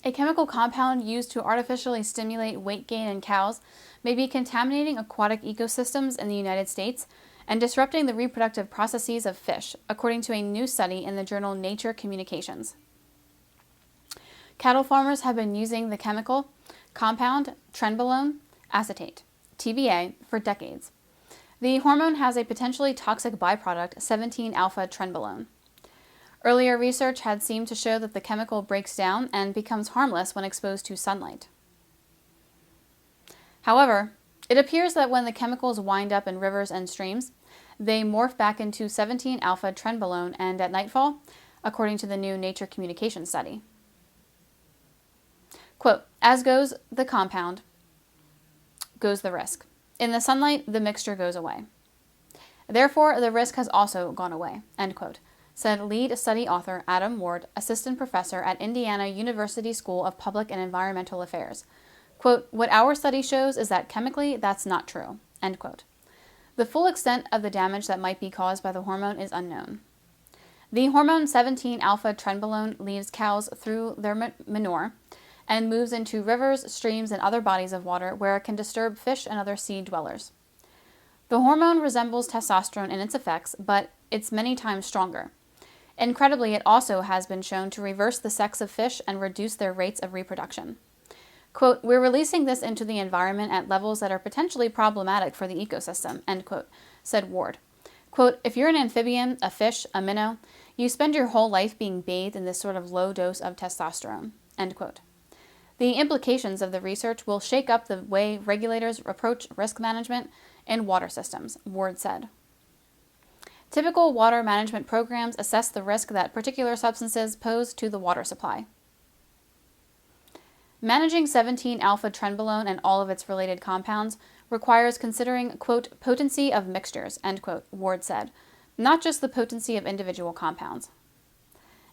A chemical compound used to artificially stimulate weight gain in cows may be contaminating aquatic ecosystems in the United States and disrupting the reproductive processes of fish, according to a new study in the journal Nature Communications. Cattle farmers have been using the chemical compound trenbolone acetate, TBA, for decades. The hormone has a potentially toxic byproduct, 17-alpha-trenbolone. Earlier research had seemed to show that the chemical breaks down and becomes harmless when exposed to sunlight. However, it appears that when the chemicals wind up in rivers and streams, they morph back into 17-alpha-trenbolone and at nightfall, according to the new Nature Communications study. Quote, as goes the compound, goes the risk. In the sunlight, the mixture goes away. Therefore, the risk has also gone away, end quote, said lead study author Adam Ward, assistant professor at Indiana University School of Public and Environmental Affairs. Quote, what our study shows is that chemically, that's not true, end quote. The full extent of the damage that might be caused by the hormone is unknown. The hormone 17-alpha-trenbolone leaves cows through their manure and moves into rivers, streams, and other bodies of water where it can disturb fish and other sea dwellers. The hormone resembles testosterone in its effects, but it's many times stronger. Incredibly, it also has been shown to reverse the sex of fish and reduce their rates of reproduction. Quote, we're releasing this into the environment at levels that are potentially problematic for the ecosystem, end quote, said Ward. Quote, if you're an amphibian, a fish, a minnow, you spend your whole life being bathed in this sort of low dose of testosterone, end quote. The implications of the research will shake up the way regulators approach risk management in water systems, Ward said. Typical water management programs assess the risk that particular substances pose to the water supply. Managing 17-alpha-trenbolone and all of its related compounds requires considering, quote, potency of mixtures, end quote, Ward said, not just the potency of individual compounds.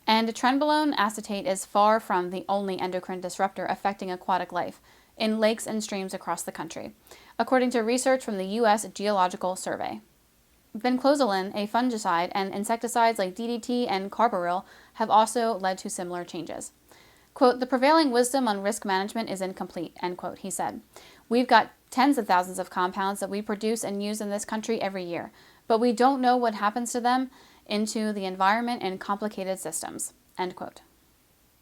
And trenbolone acetate is far from the only endocrine disruptor affecting aquatic life in lakes and streams across the country, according to research from the U.S. Geological Survey. Vinclozolin, a fungicide, and insecticides like DDT and carbaryl have also led to similar changes. Quote, the prevailing wisdom on risk management is incomplete, end quote, he said. We've got tens of thousands of compounds that we produce and use in this country every year, but we don't know what happens to them into the environment in complicated systems, end quote.